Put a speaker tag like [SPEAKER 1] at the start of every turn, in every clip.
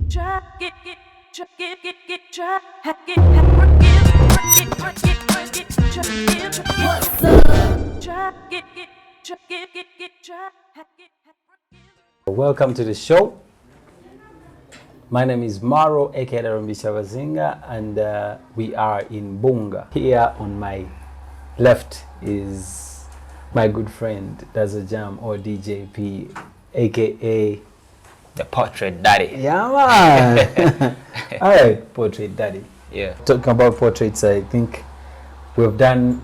[SPEAKER 1] Welcome to the show. My name is Maro, aka Bazinga, and we are in Bunga. Here on my left is my good friend Dazzle Jam, or DJP, aka
[SPEAKER 2] the Portrait Daddy.
[SPEAKER 1] Yeah, man. All right, Portrait Daddy.
[SPEAKER 2] Yeah.
[SPEAKER 1] Talking about portraits, I think we've been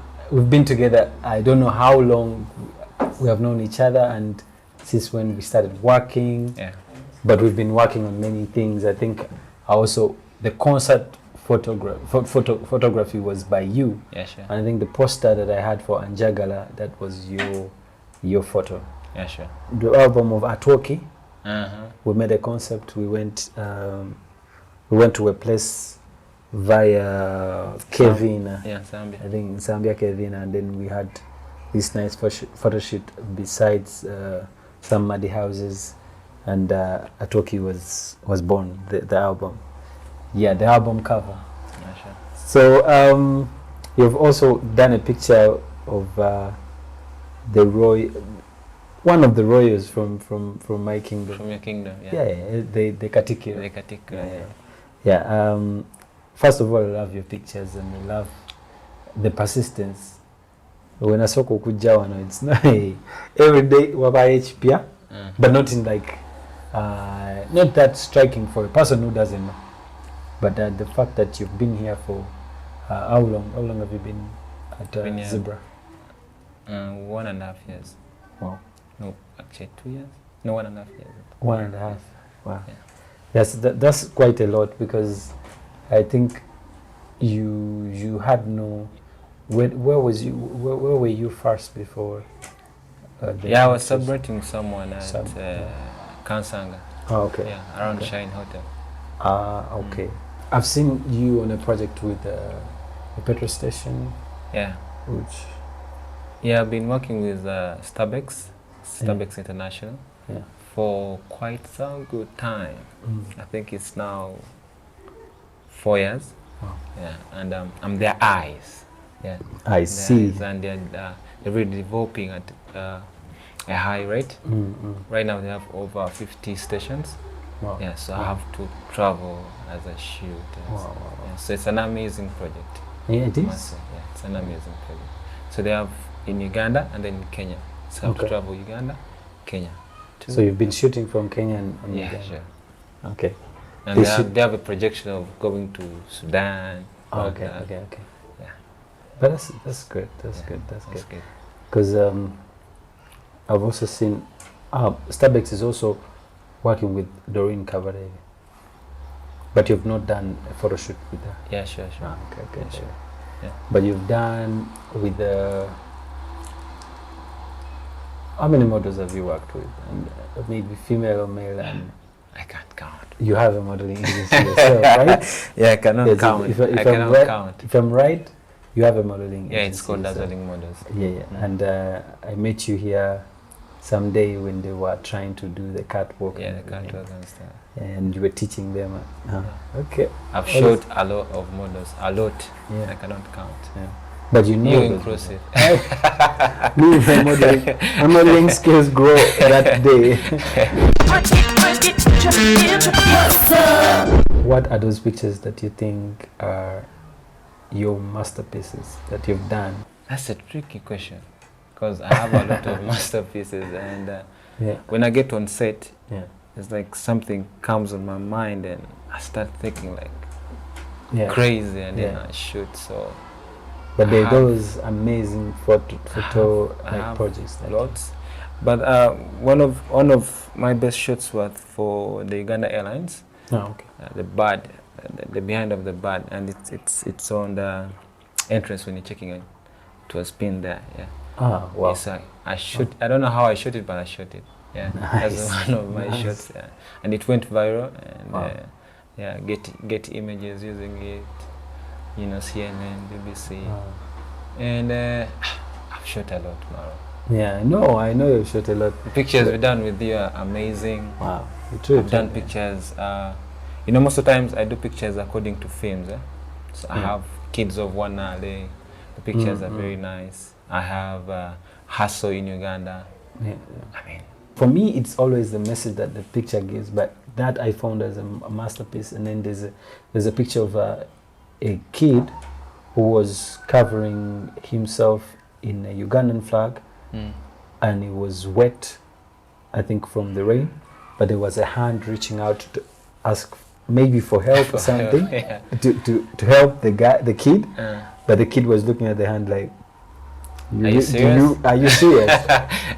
[SPEAKER 1] together. I don't know how long we have known each other, and since when we started working.
[SPEAKER 2] Yeah.
[SPEAKER 1] But we've been working on many things. I think also the concert photography was by you.
[SPEAKER 2] Yeah, sure.
[SPEAKER 1] And I think the poster that I had for Anjagala, that was your photo.
[SPEAKER 2] Yeah, sure.
[SPEAKER 1] The album of Atoki.
[SPEAKER 2] Uh-huh.
[SPEAKER 1] We made a concept. We went to a place via Kevin.
[SPEAKER 2] Yeah, Zambia.
[SPEAKER 1] I think in Zambia, Kevin, and then we had this nice photo shoot besides some muddy houses, and Atoki was born. The album, yeah, the album cover.
[SPEAKER 2] Yeah, sure.
[SPEAKER 1] So you've also done a picture of one of the royals from my kingdom.
[SPEAKER 2] From your kingdom, yeah.
[SPEAKER 1] Yeah, the Katikiro.
[SPEAKER 2] The Katikiro,
[SPEAKER 1] yeah. First of all, I love your pictures, and I love the persistence. When I saw Kukujawano, it's not every day waba HPA, but not in like not that striking for a person who doesn't know. But the fact that you've been here for how long? How long have you been at Zebra?
[SPEAKER 2] 1.5 years.
[SPEAKER 1] Wow.
[SPEAKER 2] No, actually 2 years. No, 1.5 years.
[SPEAKER 1] 1.5. Wow.
[SPEAKER 2] Yeah.
[SPEAKER 1] Yes, that's quite a lot, because I think you had no. Where was you? Where were you first before?
[SPEAKER 2] I was celebrating someone at Kansanga.
[SPEAKER 1] Oh, okay.
[SPEAKER 2] Yeah, around Shine Hotel.
[SPEAKER 1] Okay. I've seen you on a project with a petrol station.
[SPEAKER 2] Yeah.
[SPEAKER 1] Which?
[SPEAKER 2] Yeah, I've been working with Starbucks International.
[SPEAKER 1] Yeah.
[SPEAKER 2] For quite some good time. I think it's now 4 years.
[SPEAKER 1] Wow.
[SPEAKER 2] Yeah, and I'm their eyes. Yeah,
[SPEAKER 1] I see.
[SPEAKER 2] Eyes, and they're really developing at a high rate. Right now they have over 50 stations.
[SPEAKER 1] Wow.
[SPEAKER 2] Yeah, so I have to travel as I shoot.
[SPEAKER 1] Wow.
[SPEAKER 2] Yeah, so it's an amazing project.
[SPEAKER 1] Yeah, it is.
[SPEAKER 2] Massive, yeah, it's an amazing project. So they have in Uganda and then in Kenya. So I have to travel Uganda, Kenya.
[SPEAKER 1] So you've been shooting from Kenya and
[SPEAKER 2] yeah,
[SPEAKER 1] Uganda.
[SPEAKER 2] sure.
[SPEAKER 1] Okay.
[SPEAKER 2] And they have a projection of going to Sudan.
[SPEAKER 1] Okay.
[SPEAKER 2] Yeah.
[SPEAKER 1] But that's good. That's good. Because I've also seen Starbucks is also working with Doreen Cabaret. But you've not done a photo shoot with her.
[SPEAKER 2] Yeah, sure.
[SPEAKER 1] Okay,
[SPEAKER 2] yeah, sure. Yeah.
[SPEAKER 1] But you've done with how many models have you worked with? And maybe female or male? And
[SPEAKER 2] I can't count.
[SPEAKER 1] You have a modeling agency yourself, right?
[SPEAKER 2] Yeah, I cannot count. I cannot count.
[SPEAKER 1] If I'm right, you have a modeling agency.
[SPEAKER 2] Yeah, it's called Dazzling Models.
[SPEAKER 1] Yeah. And I met you here someday when they were trying to do the catwalk.
[SPEAKER 2] Yeah, the catwalk and stuff.
[SPEAKER 1] And you were teaching them. Okay.
[SPEAKER 2] I've shot a lot of models. A lot.
[SPEAKER 1] Yeah.
[SPEAKER 2] I cannot count.
[SPEAKER 1] Yeah. But you know,
[SPEAKER 2] you inclusive.
[SPEAKER 1] Me, my modeling skills grow that day. What are those pictures that you think are your masterpieces that you've done?
[SPEAKER 2] That's a tricky question, because I have a lot of masterpieces, and when I get on set, it's like something comes on my mind and I start thinking like crazy, and then I shoot. So
[SPEAKER 1] but there are those amazing photo projects.
[SPEAKER 2] Lots. But one of my best shots was for the Uganda Airlines.
[SPEAKER 1] Oh, okay.
[SPEAKER 2] The bird, the behind of the bird, and it's on the entrance when you're checking in. It was pinned there. Yeah.
[SPEAKER 1] Ah, wow.
[SPEAKER 2] Yes, I shoot. I don't know how I shot it, but I shot it. Yeah.
[SPEAKER 1] Nice.
[SPEAKER 2] That's one of my shots. Yeah. And it went viral. And
[SPEAKER 1] wow.
[SPEAKER 2] Get images using it. You know, CNN, BBC, and I've shot a lot, Maro.
[SPEAKER 1] Yeah, I know you've shot a lot.
[SPEAKER 2] The pictures we've done with you are amazing.
[SPEAKER 1] Wow,
[SPEAKER 2] I've done pictures You know, most of the times I do pictures according to themes. So I
[SPEAKER 1] Yeah.
[SPEAKER 2] have Kids of Wanale. The pictures are very nice. I have Hustle in Uganda.
[SPEAKER 1] Yeah.
[SPEAKER 2] I mean,
[SPEAKER 1] For me, it's always the message that the picture gives, but that I found as a masterpiece. And then there's a picture of a kid who was covering himself in a Ugandan flag, and it was wet, I think, from the rain, but there was a hand reaching out to ask maybe for help or something,
[SPEAKER 2] yeah.
[SPEAKER 1] to help the kid, but the kid was looking at the hand like,
[SPEAKER 2] Are you serious?
[SPEAKER 1] Are you serious?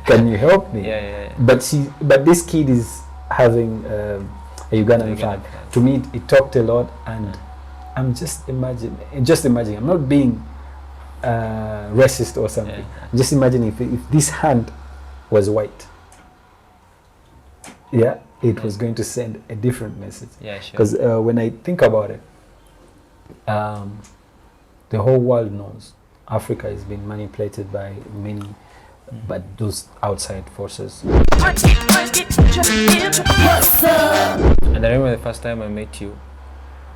[SPEAKER 1] Can you help me?
[SPEAKER 2] Yeah.
[SPEAKER 1] But this kid is having a Ugandan flag. To me, it talked a lot, and I'm just imagining. I'm not being racist or something.
[SPEAKER 2] Yeah.
[SPEAKER 1] Just imagine if this hand was white. Yeah, it was going to send a different message.
[SPEAKER 2] Yeah, sure.
[SPEAKER 1] Because when I think about it, the whole world knows Africa is being manipulated by many, but those outside forces.
[SPEAKER 2] And I remember the first time I met you,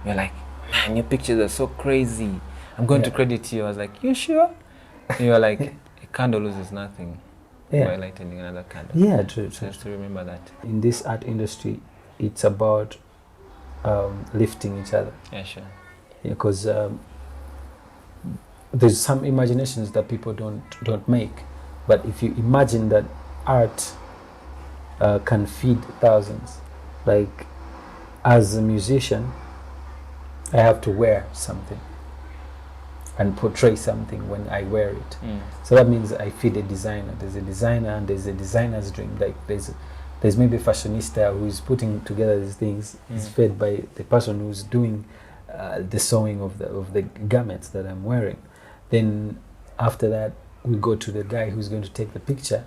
[SPEAKER 2] you're like, man, your pictures are so crazy. I'm going to credit you. I was like, you sure? And you were like, a candle loses nothing by lighting another candle.
[SPEAKER 1] Yeah, true.
[SPEAKER 2] Just to remember that.
[SPEAKER 1] In this art industry, it's about lifting each other.
[SPEAKER 2] Yeah, sure.
[SPEAKER 1] Because there's some imaginations that people don't make, but if you imagine that art can feed thousands, like as a musician, I have to wear something and portray something when I wear it. So that means I feed a designer. There's a designer and there's a designer's dream. Like there's maybe a fashionista who's putting together these things. It's fed by the person who's doing the sewing of the garments that I'm wearing. Then after that, we go to the guy who's going to take the picture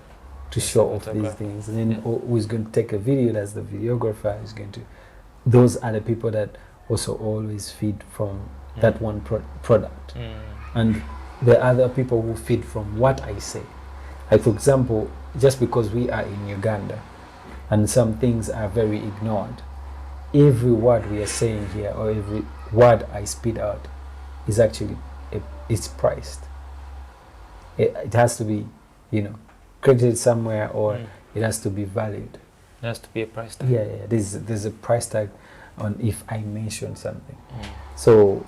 [SPEAKER 1] to show off these things, and then who's going to take a video. That's the videographer. Is going to. Those are the people that also always feed from that one product, and the other people who feed from what I say. Like for example, just because we are in Uganda, and some things are very ignored, every word we are saying here or every word I spit out is actually it's priced. It has to be, credited somewhere, or it has to be valued.
[SPEAKER 2] There has to be a price tag.
[SPEAKER 1] Yeah. There's a price tag on if I mention something. So,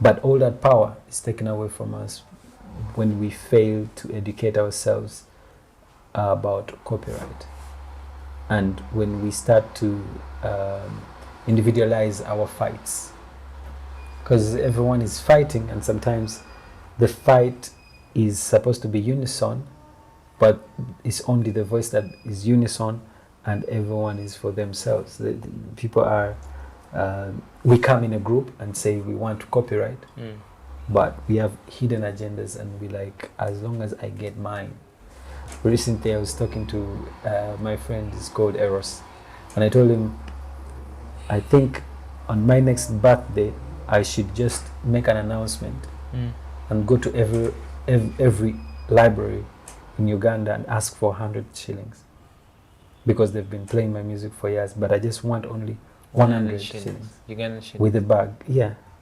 [SPEAKER 1] but all that power is taken away from us when we fail to educate ourselves about copyright, and when we start to individualize our fights, because everyone is fighting, and sometimes the fight is supposed to be unison, but it's only the voice that is unison, and everyone is for themselves. The people are, we come in a group and say we want to copyright, but we have hidden agendas, and we like, as long as I get mine. Recently I was talking to my friend, is called Eros, and I told him, I think on my next birthday I should just make an announcement and go to every library in Uganda and ask for 100 shillings, because they've been playing my music for years, but I just want only 100 shillings.
[SPEAKER 2] Ugandan shillings.
[SPEAKER 1] With a bag,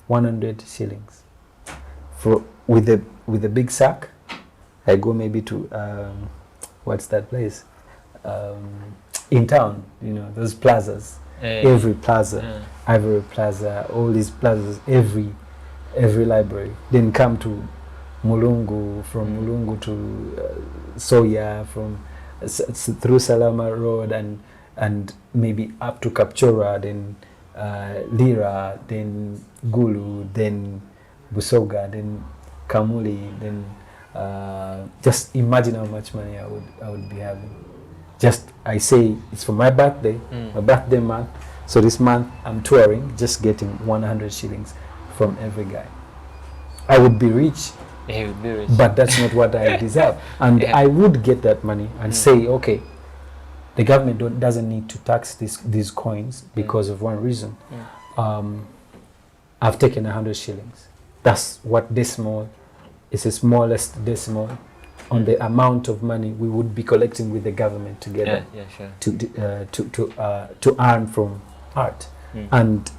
[SPEAKER 1] 100 shillings. With a big sack, I go maybe to what's that place in town? Those plazas. Every plaza, Ivory Plaza, all these plazas, every library. Then come to Mulungu, from Mulungu to Soya, from through Salama Road, and maybe up to Kapchora, then Lira, then Gulu, then Busoga, then Kamuli, then just imagine how much money I would be having. Just I say it's for my birthday, my birthday month. So this month I'm touring, just getting 100 shillings from every guy. I would be rich.
[SPEAKER 2] Yeah, you would be rich.
[SPEAKER 1] But that's not what I deserve. And I would get that money and say, okay, the government doesn't need to tax these coins because of one reason. I've taken 100 shillings. That's what decimal is, the smallest decimal on the amount of money we would be collecting with the government together
[SPEAKER 2] sure.
[SPEAKER 1] to earn from art. And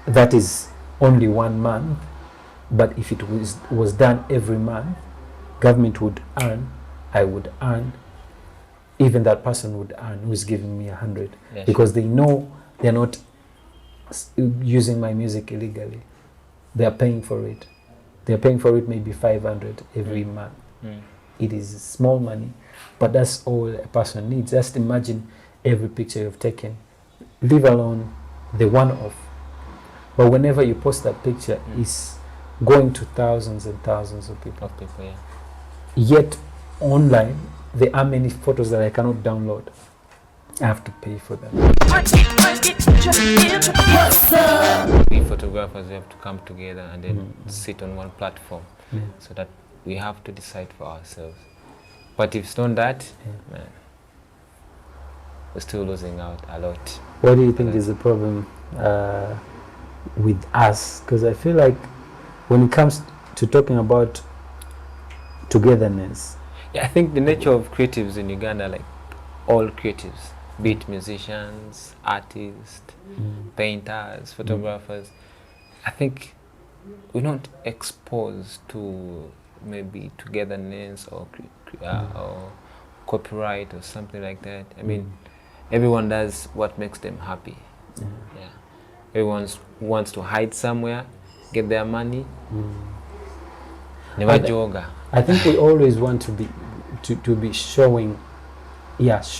[SPEAKER 1] that is only 1 month, but if it was done every month, government would earn, I would earn, even that person would earn who's giving me 100, because they know they're not using my music illegally. They're paying for it. They're paying for it maybe 500 every month. It is small money, but that's all a person needs. Just imagine every picture you've taken, leave alone the one-off. But whenever you post that picture, it's going to thousands and thousands of people. Yet online, there are many photos that I cannot download. I have to pay for them.
[SPEAKER 2] We photographers, we have to come together and then sit on one platform, so that we have to decide for ourselves. But if it's not that, man, we're still losing out a lot.
[SPEAKER 1] What do you think is the problem with us? Because I feel like when it comes to talking about togetherness,
[SPEAKER 2] I think the nature of creatives in Uganda, like all creatives, be it musicians, artists, painters, photographers, I think we're not exposed to maybe togetherness or copyright or something like that. I mean, everyone does what makes them happy. Everyone wants to hide somewhere, get their money. Never joga.
[SPEAKER 1] I think we always want to be showing off.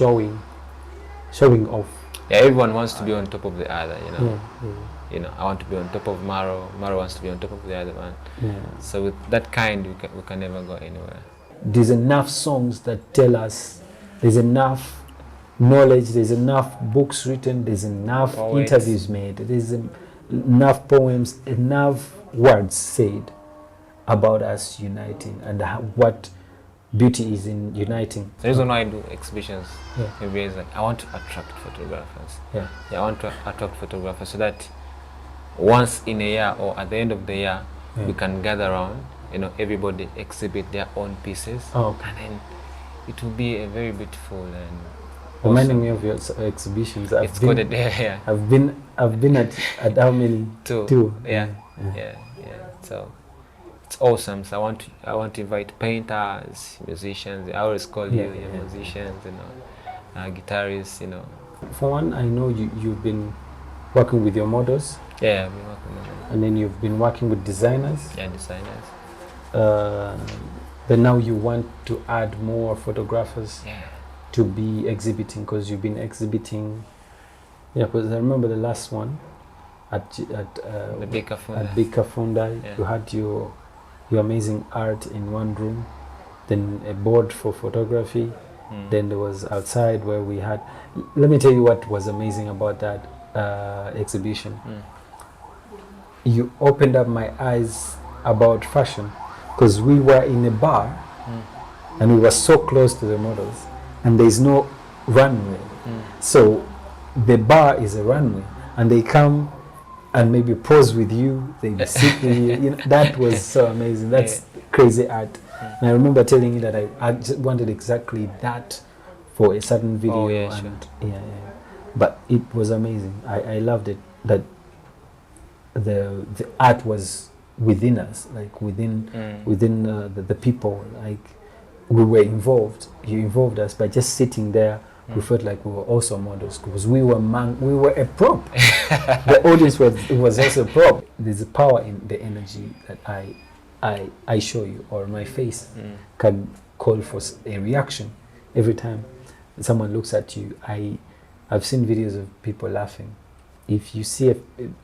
[SPEAKER 2] Everyone wants to be on top of the other, you know. You know, I want to be on top of Maro. Maro wants to be on top of the other one. So with that kind, we can never go anywhere.
[SPEAKER 1] There's enough songs that tell us. There's enough knowledge. There's enough books written. There's enough interviews made. There's enough poems. Enough words said about us uniting and what beauty is in uniting.
[SPEAKER 2] The reason why I do exhibitions every year is like I want to attract photographers. I want to attract photographers so that once in a year or at the end of the year we can gather around, you know, everybody exhibit their own pieces, and then it will be a very beautiful and
[SPEAKER 1] reminding me of your exhibitions.
[SPEAKER 2] It's got a day.
[SPEAKER 1] I've been at how many? Two.
[SPEAKER 2] So it's awesome. So I want to invite painters, musicians. I always call you musicians, you know, guitarists, you know.
[SPEAKER 1] For one, I know you've been working with your models.
[SPEAKER 2] I've been working with them.
[SPEAKER 1] And then you've been working with designers.
[SPEAKER 2] Designers.
[SPEAKER 1] But now you want to add more photographers to be exhibiting, because you've been exhibiting. Because I remember the last one at
[SPEAKER 2] the Big Kafunda.
[SPEAKER 1] At Big Kafunda, you had your amazing art in one room, then a board for photography, then there was outside where we had. Let me tell you what was amazing about that exhibition. You opened up my eyes about fashion, because we were in a bar and we were so close to the models, and there's no runway. So the bar is a runway, and they come and maybe pose with you, they sit with you. You know, that was so amazing. That's crazy art. And I remember telling you that I just wanted exactly that for a certain video. But it was amazing. I loved it, that the art was within us, like within the people. Like we were involved. You involved us by just sitting there. We felt like we were also models, because we were a prop. The audience was also a prop. There's a power in the energy that I show you, or my face can call for a reaction every time someone looks at you. I've seen videos of people laughing. If you see a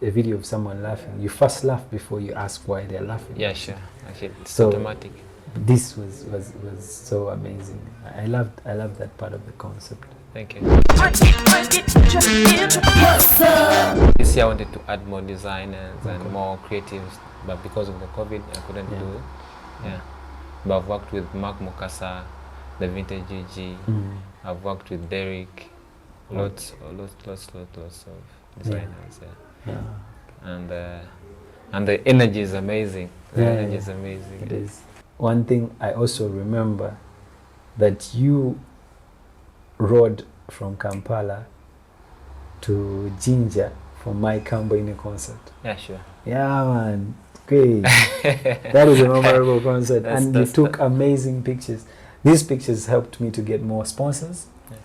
[SPEAKER 1] video of someone laughing, you first laugh before you ask why they're laughing.
[SPEAKER 2] Actually, it's automatic.
[SPEAKER 1] This was so amazing. I loved that part of the concept.
[SPEAKER 2] Thank you. This year I wanted to add more designers and more creatives, but because of the COVID, I couldn't do it. But I've worked with Mark Mukasa, the Vintage GG. I've worked with Derek. Lots of designers. And the energy is amazing. The energy is amazing.
[SPEAKER 1] It is. One thing I also remember, that you rode from Kampala to Jinja for my Cambo in a concert.
[SPEAKER 2] Yeah, sure.
[SPEAKER 1] Yeah, man. Great. That is a memorable concert. And you took amazing pictures. These pictures helped me to get more sponsors. Yeah.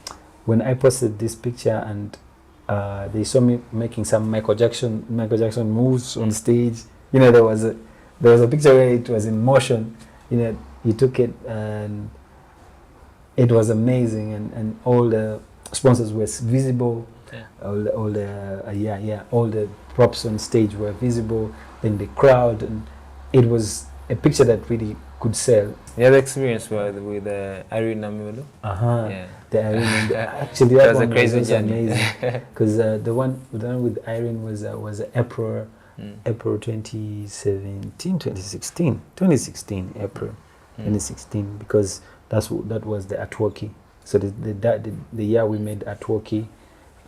[SPEAKER 1] When I posted this picture and they saw me making some Michael Jackson moves on stage. You know, there was a picture where it was in motion. You know, he took it and it was amazing, and all the sponsors were visible. Yeah. All the props on stage were visible. Then the crowd, and it was a picture that really could sell.
[SPEAKER 2] The other experience was with Irene Namulu.
[SPEAKER 1] Yeah. The Irene. Actually, that was one was amazing because the one with Irene was April 2016 April 2016, because that was the Atwoki. So the year we made Atwoki,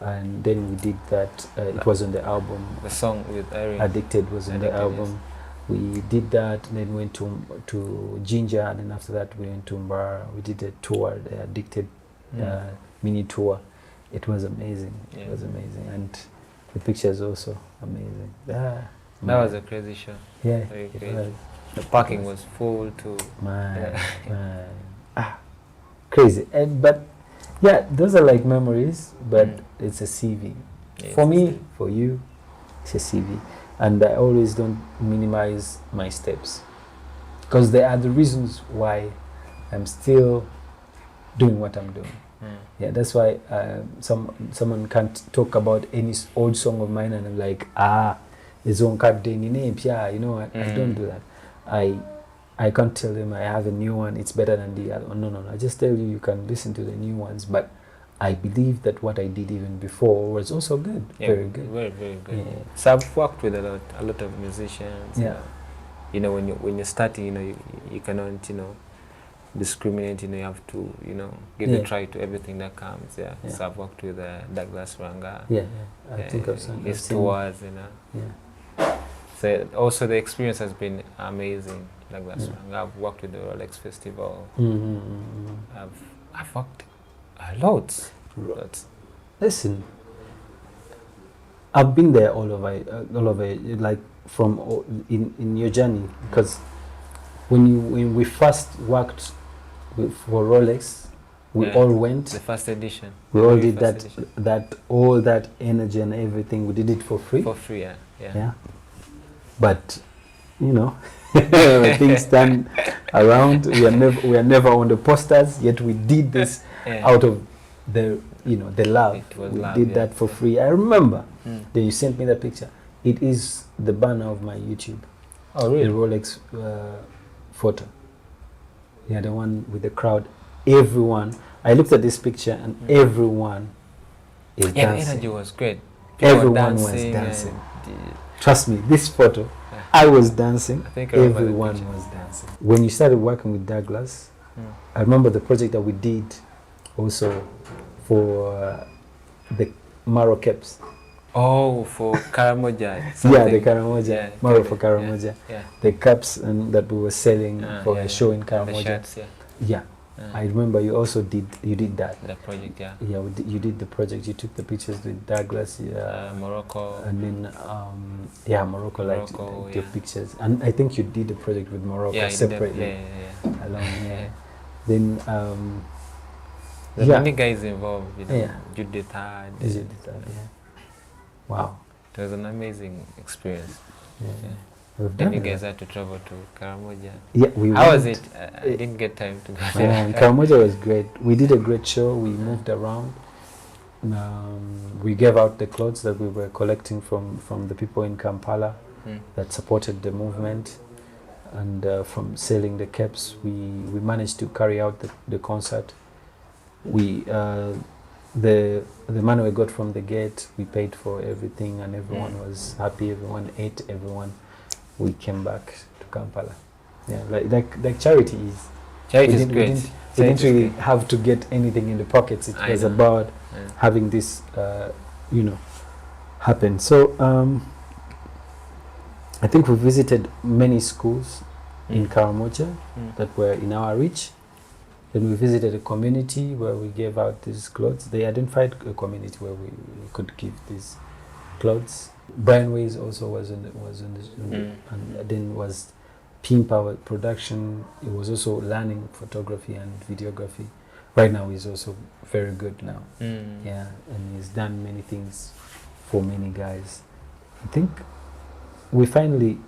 [SPEAKER 1] and then we did that. It was on the album.
[SPEAKER 2] The song with Irene.
[SPEAKER 1] Addicted was on the album. Yes. We did that, and then went to Ginger, and then after that we went to Maro. We did a tour, the Addicted mini tour. It was amazing. Yeah. It was amazing, and the pictures also amazing.
[SPEAKER 2] That was a crazy show.
[SPEAKER 1] Yeah,
[SPEAKER 2] it was. The parking was full too.
[SPEAKER 1] Man. Crazy. But yeah, those are like memories, but it's a CV. Yeah, for me, for you, it's a CV. And I always don't minimize my steps, because there are the reasons why I'm still doing what I'm doing. Yeah, that's why someone can't talk about any old song of mine and I'm like, it's on card day name. Yeah, you know what? I don't do that. I can't tell them I have a new one, it's better than the other. No. I just tell you can listen to the new ones, but I believe that what I did even before was also good. Yeah, very good.
[SPEAKER 2] Very, very good. Yeah. So I've worked with a lot of musicians.
[SPEAKER 1] Yeah.
[SPEAKER 2] You know, when you're starting, you know, you cannot, you know, discriminate. You know, you have to, you know, give a try to everything that comes. Yeah. So I've worked with Douglas Ranga.
[SPEAKER 1] Yeah. I think I've seen
[SPEAKER 2] his tours. You know. Yeah. So also the experience has been amazing. Douglas Ranga. I've worked with the Rolex Festival. I've worked loads.
[SPEAKER 1] Listen, I've been there all over, like from in your journey, because when we first worked for Rolex, we all went.
[SPEAKER 2] The first edition.
[SPEAKER 1] We all did that all that energy and everything. We did it for free.
[SPEAKER 2] For free, yeah.
[SPEAKER 1] But you know, things turn around. We are never on the posters. Yet we did this out of the love. We did that for free. I remember. Then you sent me the picture. It is the banner of my YouTube.
[SPEAKER 2] Oh really?
[SPEAKER 1] The Rolex photo. Yeah, the one with the crowd. Everyone. I looked at this picture and everyone is dancing.
[SPEAKER 2] The energy was great.
[SPEAKER 1] Everyone was dancing. Trust me, this photo, I was dancing. Everyone was dancing. When you started working with Douglas, I remember the project that we did also for the Maro caps.
[SPEAKER 2] Oh, for Karamoja.
[SPEAKER 1] Yeah, the Karamoja. Yeah, Maro for Karamoja. Yeah. The caps that we were selling for a show in Karamoja.
[SPEAKER 2] Shirts,
[SPEAKER 1] yeah. I remember you also did that.
[SPEAKER 2] The project, yeah.
[SPEAKER 1] Yeah, you did the project. You took the pictures with Douglas.
[SPEAKER 2] Morocco.
[SPEAKER 1] And then, Morocco liked your pictures. And I think you did the project with Morocco separately. Alone, Then,
[SPEAKER 2] there are many guys involved, you know. Judith Hard.
[SPEAKER 1] Wow.
[SPEAKER 2] It was an amazing experience.
[SPEAKER 1] Then
[SPEAKER 2] you guys had to travel to Karamoja.
[SPEAKER 1] Yeah,
[SPEAKER 2] How was it? I didn't get time to go there.
[SPEAKER 1] Karamoja was great. We did a great show. We moved around. We gave out the clothes that we were collecting from the people in Kampala that supported the movement. And from selling the caps, we managed to carry out the concert. The money we got from the gate, we paid for everything, and everyone was happy. Everyone ate. We came back to Kampala. Yeah, like charity is.
[SPEAKER 2] Charity is great.
[SPEAKER 1] We didn't really have to get anything in the pockets. It was about having this, happen. So I think we visited many schools in Karamoja that were in our reach. Then we visited a community where we gave out these clothes. They identified a community where we could give these clothes. Brian Ways also was in and then was Pimp Our production. He was also learning photography and videography. Right now he's also very good now. Yeah, and he's done many things for many guys. I think we finally,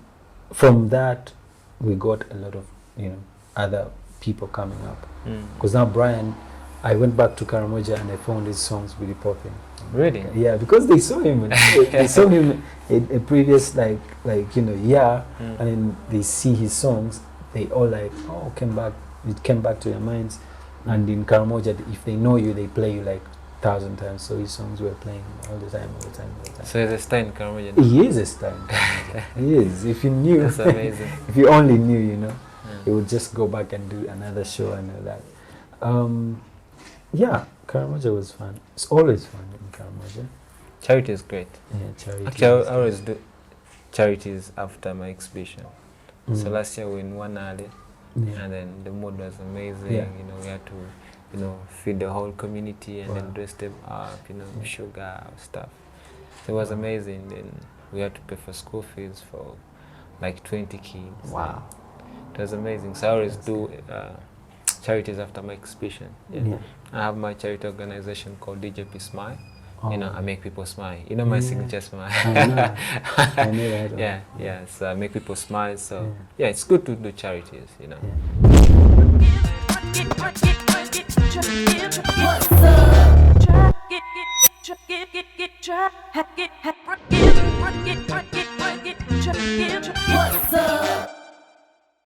[SPEAKER 1] from that, we got a lot of, you know, other people coming up. Because now Brian, I went back to Karamoja and I found his songs really popping.
[SPEAKER 2] Really?
[SPEAKER 1] Yeah, because they saw him. They saw him in a previous like you know year, and then they see his songs. They all like, oh, came back. It came back to their minds. And in Karamoja, if they know you, they play you like 1,000 times. So his songs were playing all the time.
[SPEAKER 2] So he's a star in Karamoja.
[SPEAKER 1] He is a star in Karamoja. He is. If you knew,
[SPEAKER 2] that's amazing.
[SPEAKER 1] If you only knew, you know, he would just go back and do another show and all that. Yeah, Karamoja was fun. It's always fun in Karamoja.
[SPEAKER 2] Charity is great.
[SPEAKER 1] Yeah, charity.
[SPEAKER 2] Actually, I always do charities after my exhibition. So last year we in one alley, and then the mood was amazing.
[SPEAKER 1] Yeah.
[SPEAKER 2] You know, we had to, you know, feed the whole community and then dress them up, you know, sugar stuff. So it was amazing. Then we had to pay for school fees for like 20 kids.
[SPEAKER 1] Wow.
[SPEAKER 2] It was amazing. So I always do charities after my exhibition. Yeah. I have my charity organization called DJP Smile. You know, I make people smile. You know my signature smile.
[SPEAKER 1] I know. I know that.
[SPEAKER 2] Yeah. So I make people smile. So yeah, it's good to do charities, you know.
[SPEAKER 1] Yeah.